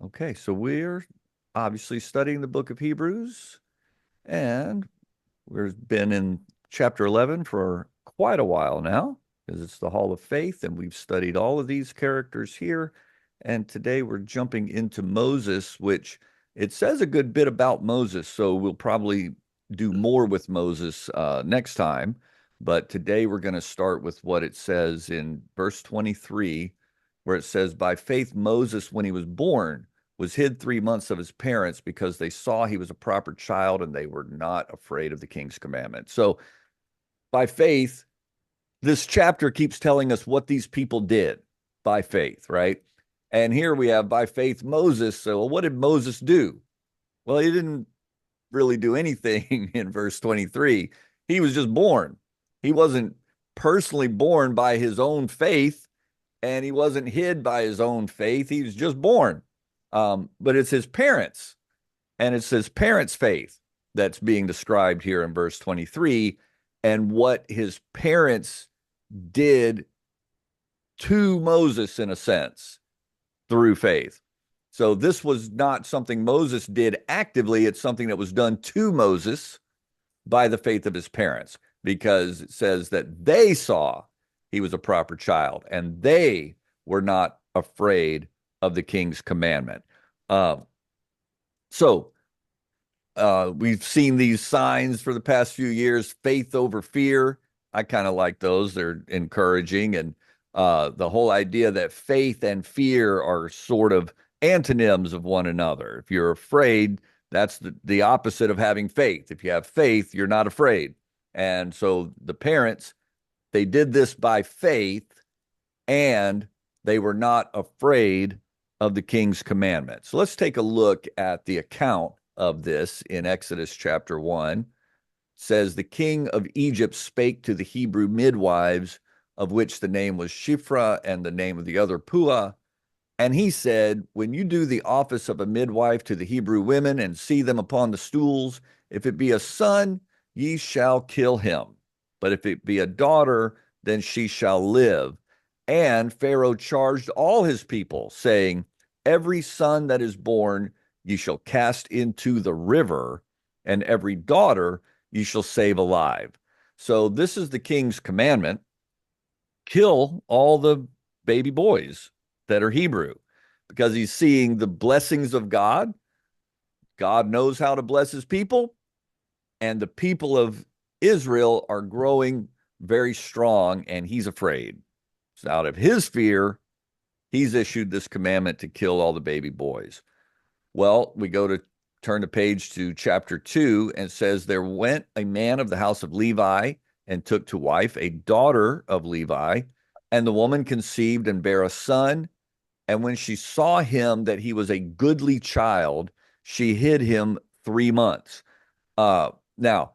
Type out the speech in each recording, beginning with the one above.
Okay, so we're obviously studying the book of Hebrews, and we've been in chapter 11 for quite a while now, because it's the Hall of Faith, and we've studied all of these characters here. And today we're jumping into Moses, which it says a good bit about Moses, so we'll probably do more with Moses next time. But today we're going to start with what it says in verse 23, where it says, By faith, Moses, when he was born, was hid 3 months of his parents because they saw he was a proper child and they were not afraid of the king's commandment. So, by faith, this chapter keeps telling us what these people did by faith, right? And here we have by faith Moses. So, well, what did Moses do? Well, he didn't really do anything in verse 23. He was just born. He wasn't personally born by his own faith, and he wasn't hid by his own faith. He was just born. But it's his parents, and it's his parents' faith that's being described here in verse 23, and what his parents did to Moses, in a sense, through faith. So this was not something Moses did actively. It's something that was done to Moses by the faith of his parents, because it says that they saw he was a proper child and they were not afraid of the king's commandment. Uh, so we've seen these signs for the past few years, faith over fear. I kind of like those. They're encouraging. And the whole idea that faith and fear are sort of antonyms of one another. If you're afraid, that's the opposite of having faith. If you have faith, you're not afraid. And so the parents, they did this by faith, and they were not afraid of the king's commandment. So let's take a look at the account of this in Exodus chapter 1. It says, The king of Egypt spake to the Hebrew midwives, of which the name was Shiphrah and the name of the other Puah. And he said, When you do the office of a midwife to the Hebrew women and see them upon the stools, if it be a son, ye shall kill him. But if it be a daughter, then she shall live. And Pharaoh charged all his people, saying, Every son that is born ye shall cast into the river, and every daughter ye shall save alive. So this is the king's commandment: kill all the baby boys that are Hebrew, because he's seeing the blessings of God. God knows how to bless his people, and the people of Israel are growing very strong, and he's afraid. So out of his fear, he's issued this commandment to kill all the baby boys. Well, we go to turn the page to chapter 2, and it says, There went a man of the house of Levi and took to wife a daughter of Levi, and the woman conceived and bare a son. And when she saw him that he was a goodly child, she hid him 3 months. Now,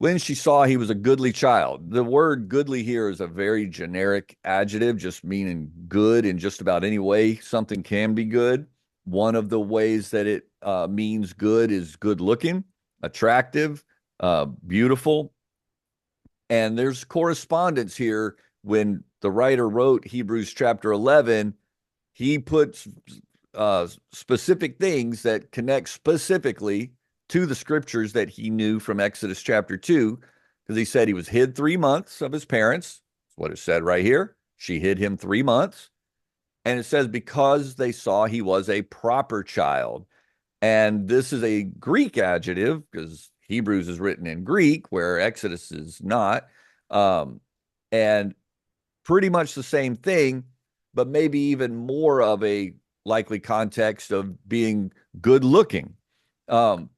when she saw he was a goodly child, the word goodly here is a very generic adjective, just meaning good in just about any way something can be good. One of the ways that it means good is good looking, attractive, beautiful. And there's correspondence here. When the writer wrote Hebrews chapter 11, he puts specific things that connect specifically to the scriptures that he knew from Exodus chapter 2, because he said he was hid 3 months of his parents. That's what it said right here. She hid him 3 months. And it says, because they saw he was a proper child. And this is a Greek adjective, because Hebrews is written in Greek, where Exodus is not. And pretty much the same thing, but maybe even more of a likely context of being good looking. Um,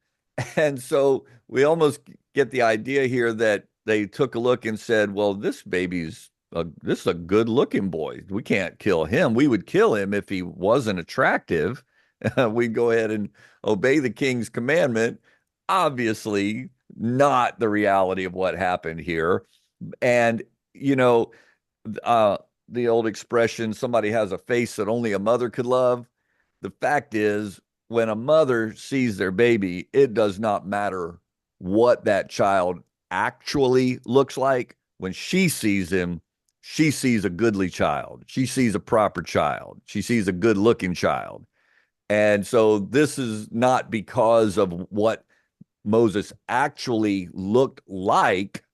and so we almost get the idea here that they took a look and said, well, this is a good looking boy. We can't kill him. We would kill him if he wasn't attractive. We'd go ahead and obey the king's commandment. Obviously, not the reality of what happened here. And, you know, uh, the old expression, somebody has a face that only a mother could love. The fact is, when a mother sees their baby, it does not matter what that child actually looks like. When she sees him, she sees a goodly child. She sees a proper child. She sees a good looking child. And so this is not because of what Moses actually looked like,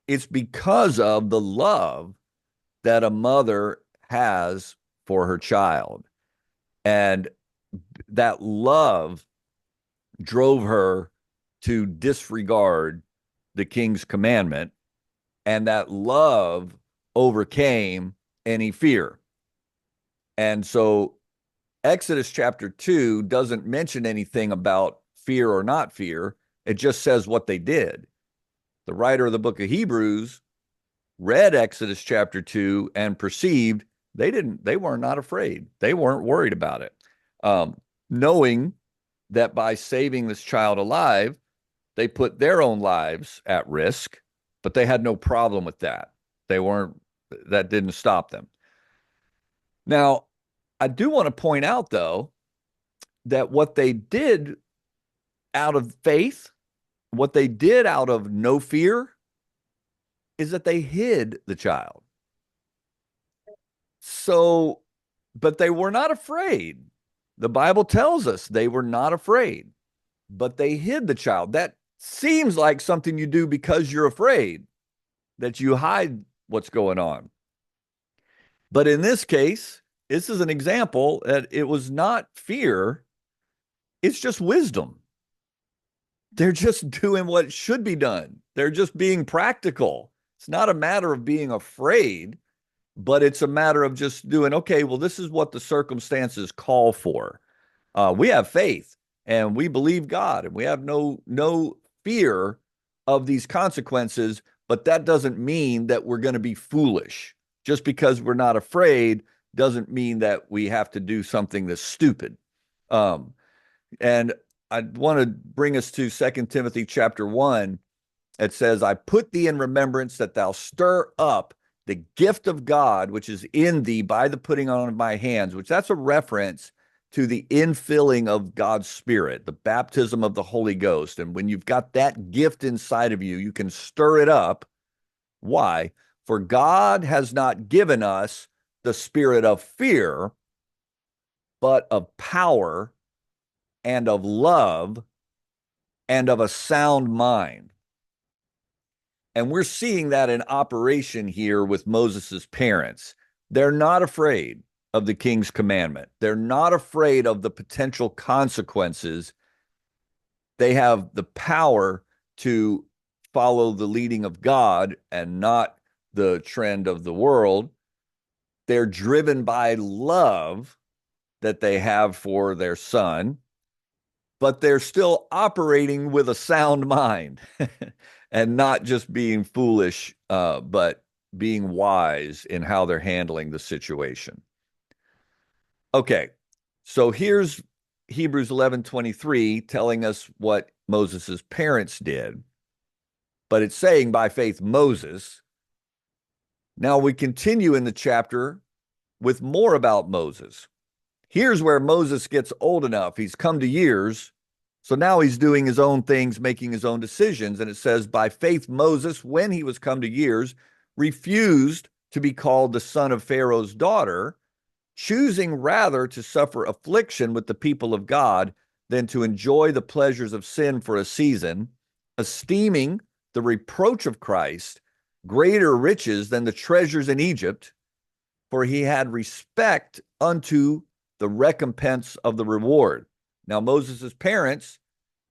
it's because of the love that a mother has for her child. And that love drove her to disregard the king's commandment, and that love overcame any fear. And so Exodus chapter 2 doesn't mention anything about fear or not fear. It just says what they did. The writer of the book of Hebrews read Exodus chapter 2 and perceived they were not afraid. They weren't worried about it. Knowing that by saving this child alive, they put their own lives at risk, but they had no problem with that. They weren't, that didn't stop them. Now, I do want to point out, though, that what they did out of faith, what they did out of no fear, is that they hid the child. So, but they were not afraid. The Bible tells us they were not afraid, but they hid the child. That seems like something you do because you're afraid, that you hide what's going on. But in this case, this is an example that it was not fear, it's just wisdom. They're just doing what should be done. They're just being practical. It's not a matter of being afraid, but it's a matter of just doing, okay, well, this is what the circumstances call for. We have faith and we believe God and we have no fear of these consequences, but that doesn't mean that we're going to be foolish. Just because we're not afraid doesn't mean that we have to do something that's stupid. And I want to bring us to 2 Timothy chapter 1. It says, I put thee in remembrance that thou stir up the gift of God, which is in thee by the putting on of my hands, which that's a reference to the infilling of God's Spirit, the baptism of the Holy Ghost. And when you've got that gift inside of you, you can stir it up. Why? For God has not given us the spirit of fear, but of power and of love and of a sound mind. And we're seeing that in operation here with Moses's parents. They're not afraid of the king's commandment. They're not afraid of the potential consequences. They have the power to follow the leading of God and not the trend of the world. They're driven by love that they have for their son, but they're still operating with a sound mind and not just being foolish, but being wise in how they're handling the situation. Okay, so here's Hebrews 11:23 telling us what Moses's parents did, but it's saying by faith Moses. Now we continue in the chapter with more about Moses. Here's where Moses gets old enough. He's come to years. So now he's doing his own things, making his own decisions. And it says, by faith, Moses, when he was come to years, refused to be called the son of Pharaoh's daughter, choosing rather to suffer affliction with the people of God than to enjoy the pleasures of sin for a season, esteeming the reproach of Christ greater riches than the treasures in Egypt, for he had respect unto the recompense of the reward. Now, Moses' parents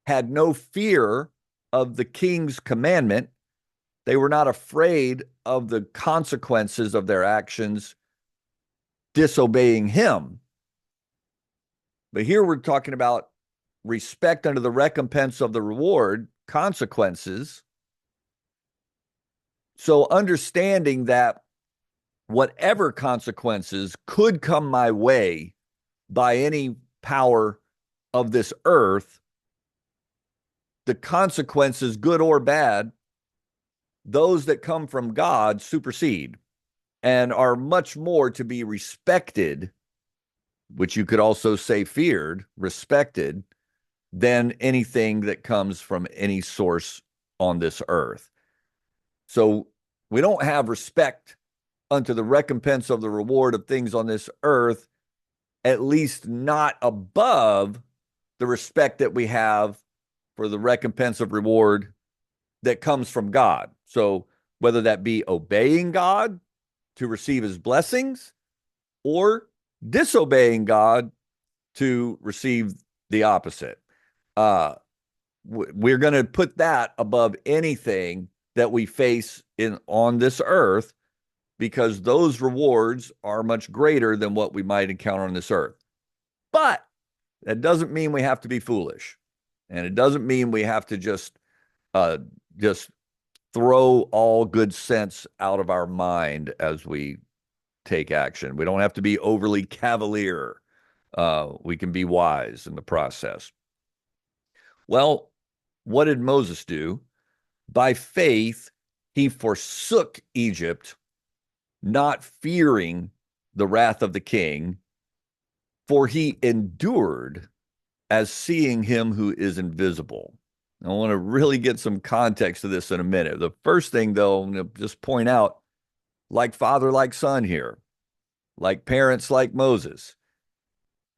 had no fear of the king's commandment. They were not afraid of the consequences of their actions disobeying him. But here we're talking about respect unto the recompense of the reward, consequences. So understanding that whatever consequences could come my way by any power of this earth, the consequences, good or bad, those that come from God supersede and are much more to be respected, which you could also say feared, respected, than anything that comes from any source on this earth. So we don't have respect unto the recompense of the reward of things on this earth at least not above the respect that we have for the recompense of reward that comes from God. So whether that be obeying God to receive his blessings or disobeying God to receive the opposite. We're going to put that above anything that we face in on this earth because those rewards are much greater than what we might encounter on this earth. But that doesn't mean we have to be foolish. And it doesn't mean we have to just throw all good sense out of our mind as we take action. We don't have to be overly cavalier. We can be wise in the process. Well, what did Moses do? By faith, he forsook Egypt, not fearing the wrath of the king, for he endured as seeing him who is invisible. I want to really get some context to this in a minute. The first thing, though, I'm going to just point out, like father, like son here, like parents, like Moses,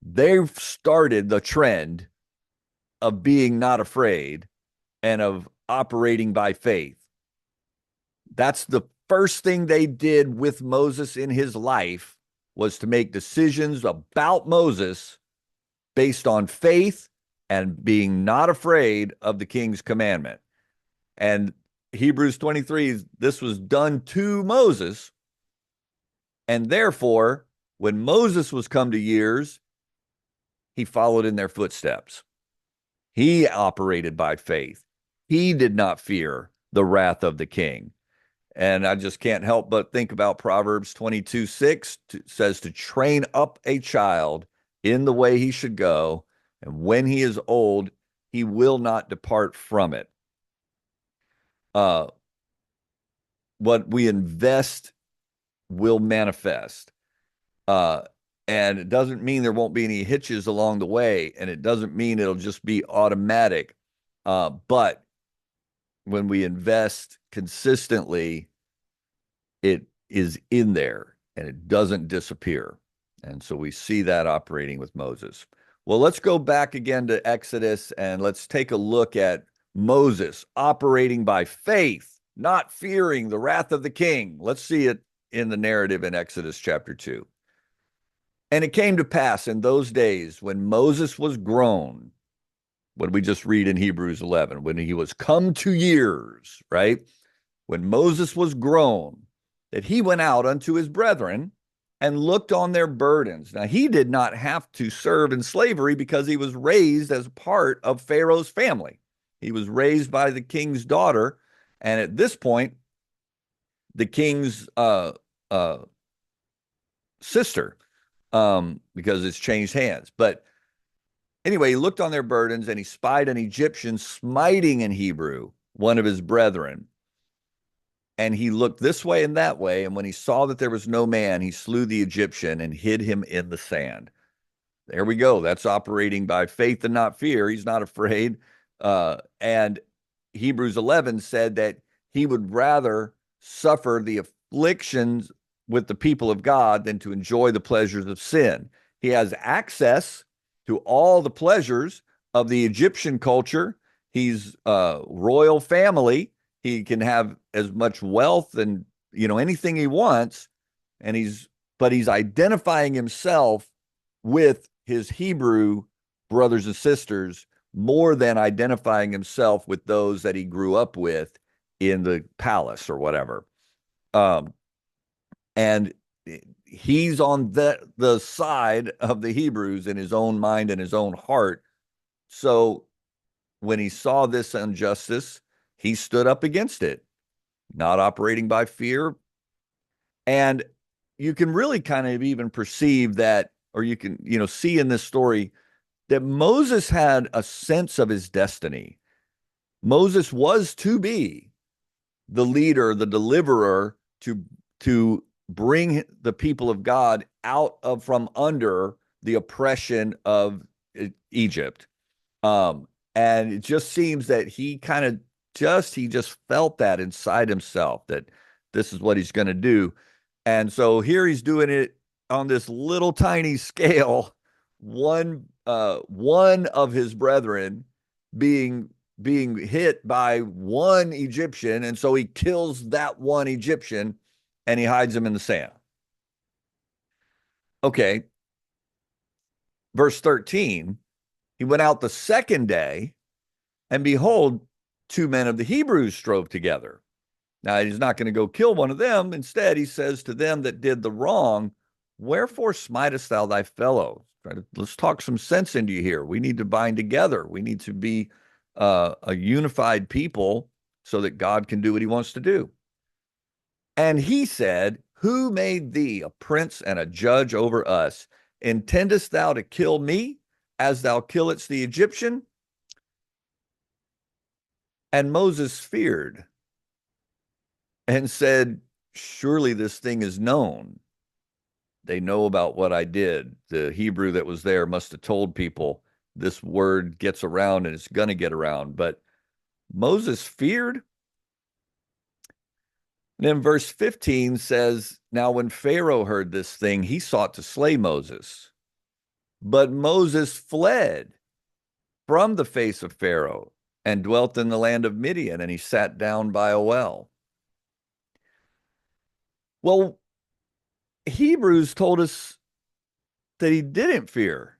they've started the trend of being not afraid and of operating by faith. That's the first thing they did with Moses in his life, was to make decisions about Moses based on faith and being not afraid of the king's commandment. And Hebrews 23, this was done to Moses. And therefore, when Moses was come to years, he followed in their footsteps. He operated by faith. He did not fear the wrath of the king. And I just can't help but think about Proverbs 22:6 says to train up a child in the way he should go, and when he is old, he will not depart from it. What we invest will manifest. And it doesn't mean there won't be any hitches along the way, and it doesn't mean it'll just be automatic. But when we invest consistently, it is in there and it doesn't disappear. And so we see that operating with Moses. Well, let's go back again to Exodus and let's take a look at Moses operating by faith, not fearing the wrath of the king. Let's see it in the narrative in Exodus chapter 2. And it came to pass in those days when Moses was grown, what we just read in Hebrews 11, when he was come to years, right? When Moses was grown, that he went out unto his brethren and looked on their burdens. Now, he did not have to serve in slavery because he was raised as part of Pharaoh's family. He was raised by the king's daughter. And at this point, the king's sister, because it's changed hands. But anyway, he looked on their burdens and he spied an Egyptian smiting an Hebrew, one of his brethren. And he looked this way and that way. And when he saw that there was no man, he slew the Egyptian and hid him in the sand. There we go. That's operating by faith and not fear. He's not afraid. And Hebrews 11 said that he would rather suffer the afflictions with the people of God than to enjoy the pleasures of sin. He has access to all the pleasures of the Egyptian culture. He's royal family. He can have as much wealth and anything he wants, and he's identifying himself with his Hebrew brothers and sisters more than identifying himself with those that he grew up with in the palace or whatever. And he's on the side of the Hebrews in his own mind and his own heart. So when he saw this injustice, he stood up against it, not operating by fear. And you can really kind of even perceive that, or you can, see in this story that Moses had a sense of his destiny. Moses was to be the leader, the deliverer, to bring the people of God out of from under the oppression of Egypt. And it just seems that he just felt that inside himself that this is what he's going to do. And so here he's doing it on this little tiny scale one of his brethren being being hit by one Egyptian, and so he kills that one Egyptian and he hides him in the sand. Okay, verse 13, he went out the second day, and behold, two men of the Hebrews strove together. Now he's not going to go kill one of them. Instead, he says to them that did the wrong, wherefore smitest thou thy fellow? Let's talk some sense into you here. We need to bind together. We need to be a unified people so that God can do what he wants to do. And he said, who made thee a prince and a judge over us? Intendest thou to kill me as thou killedst the Egyptian? And Moses feared and said, surely this thing is known. They know about what I did. The Hebrew that was there must have told people this word gets around and it's going to get around. But Moses feared. And then verse 15 says, now when Pharaoh heard this thing, he sought to slay Moses. But Moses fled from the face of Pharaoh and dwelt in the land of Midian, and he sat down by a well. Well, Hebrews told us that he didn't fear.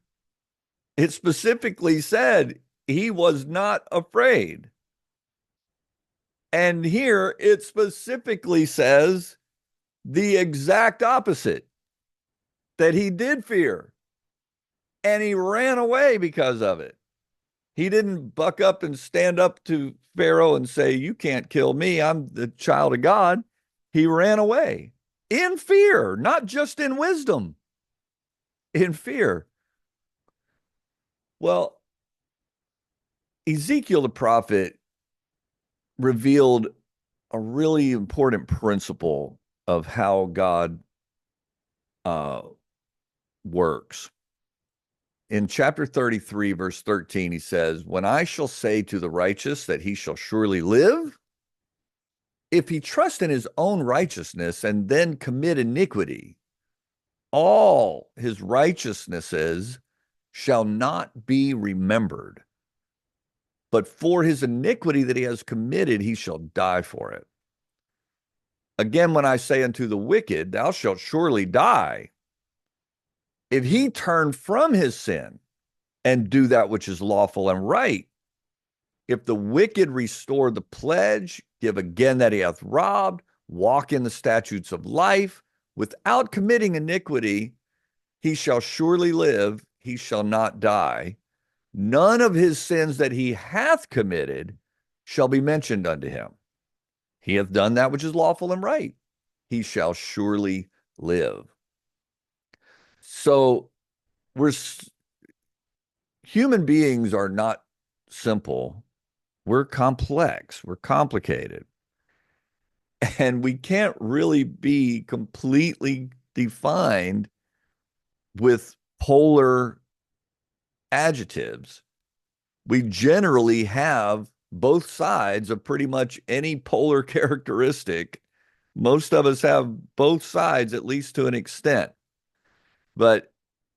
It specifically said he was not afraid. And here it specifically says the exact opposite, that he did fear and he ran away because of it. He didn't buck up and stand up to Pharaoh and say, you can't kill me. I'm the child of God. He ran away in fear, not just in wisdom, in fear. Well, Ezekiel the prophet revealed a really important principle of how God works. In chapter 33, verse 13, he says, when I shall say to the righteous that he shall surely live, if he trust in his own righteousness and then commit iniquity, all his righteousnesses shall not be remembered. But for his iniquity that he has committed, he shall die for it. Again, when I say unto the wicked, thou shalt surely die, if he turn from his sin and do that which is lawful and right, if the wicked restore the pledge, give again that he hath robbed, walk in the statutes of life, without committing iniquity, he shall surely live, he shall not die. None of his sins that he hath committed shall be mentioned unto him. He hath done that which is lawful and right. He shall surely live. So human beings are not simple. We're complex. We're complicated. And we can't really be completely defined with polar adjectives. We generally have both sides of pretty much any polar characteristic. Most of us have both sides, at least to an extent. But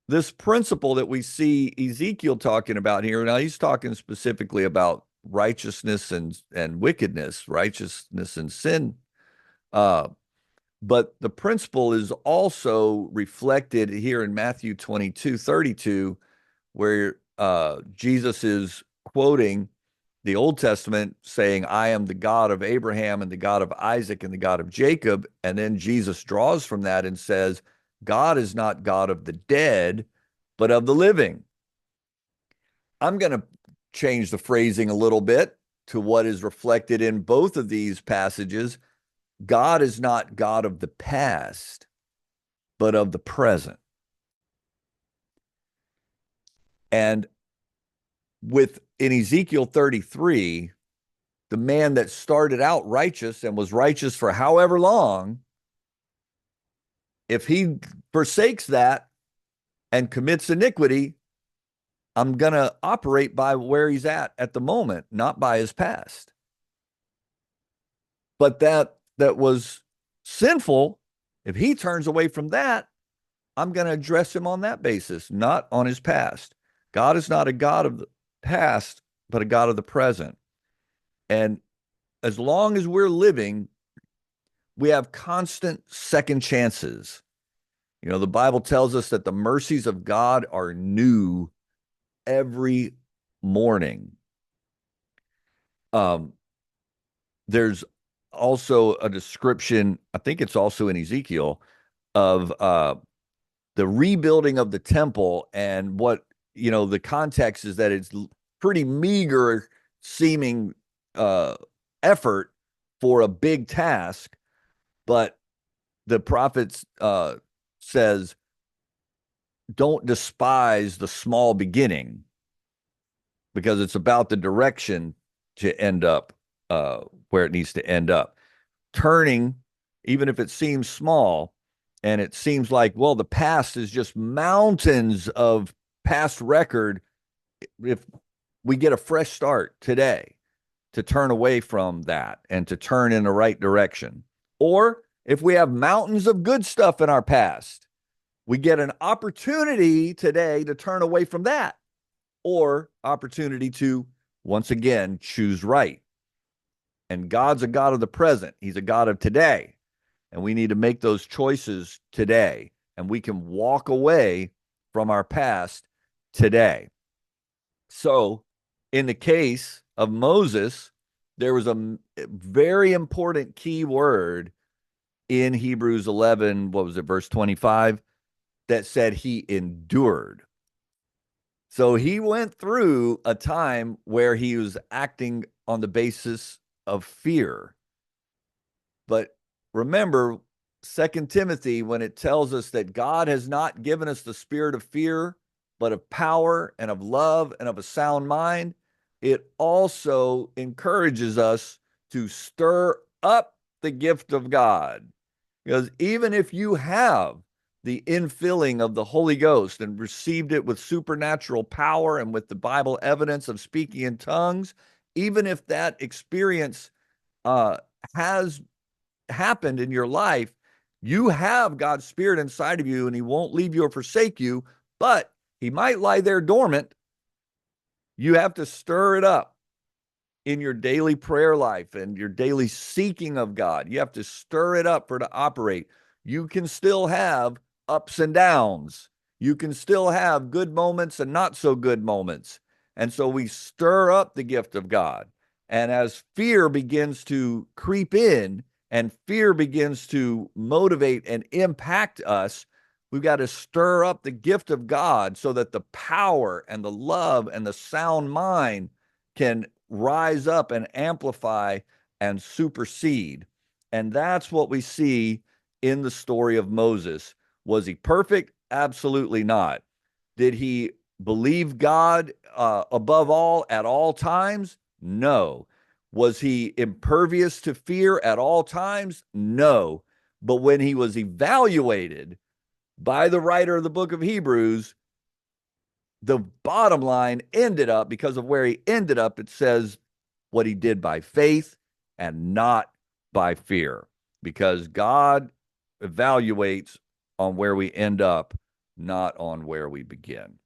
this principle that we see Ezekiel talking about here, now he's talking specifically about righteousness and wickedness, righteousness and sin. But the principle is also reflected here in Matthew 22:32, where Jesus is quoting the Old Testament saying, I am the God of Abraham and the God of Isaac and the God of Jacob. And then Jesus draws from that and says, God is not God of the dead, but of the living. I'm going to change the phrasing a little bit to what is reflected in both of these passages. God is not God of the past, but of the present. And in Ezekiel 33, the man that started out righteous and was righteous for however long, if he forsakes that and commits iniquity, I'm going to operate by where he's at the moment, not by his past. But that was sinful. If he turns away from that, I'm going to address him on that basis, not on his past. God is not a God of the past, but a God of the present. And as long as we're living, we have constant second chances. You know, the Bible tells us that the mercies of God are new every morning. Um, there's also a description, I think it's also in Ezekiel, of the rebuilding of the temple. And what, the context is that it's pretty meager seeming uh, effort for a big task. But the prophets says, don't despise the small beginning, because it's about the direction to end up where it needs to end up. Turning, even if it seems small, and it seems like, well, the past is just mountains of past record. If we get a fresh start today to turn away from that and to turn in the right direction, or if we have mountains of good stuff in our past, we get an opportunity today to turn away from that, or opportunity to once again choose right. And God's a God of the present. He's a God of today. And we need to make those choices today. And we can walk away from our past today. So, in the case of Moses, there was a very important key word in Hebrews 11, what was it, verse 25, that said he endured. So he went through a time where he was acting on the basis of fear. But remember, Second Timothy, when it tells us that God has not given us the spirit of fear, but of power and of love and of a sound mind, it also encourages us to stir up the gift of God. Because even if you have the infilling of the Holy Ghost and received it with supernatural power and with the Bible evidence of speaking in tongues, even if that experience has happened in your life, you have God's Spirit inside of you, and He won't leave you or forsake you, but He might lie there dormant. You have to stir it up in your daily prayer life and your daily seeking of God. You have to stir it up for it to operate. You can still have ups and downs. You can still have good moments and not so good moments. And so we stir up the gift of God. And as fear begins to creep in and fear begins to motivate and impact us, we've got to stir up the gift of God so that the power and the love and the sound mind can rise up and amplify and supersede. And that's what we see in the story of Moses. Was he perfect? Absolutely not. Did he believe God above all at all times? No. Was he impervious to fear at all times? No. But when he was evaluated by the writer of the book of Hebrews, the bottom line ended up, because of where he ended up, it says what he did by faith and not by fear, because God evaluates on where we end up, not on where we begin.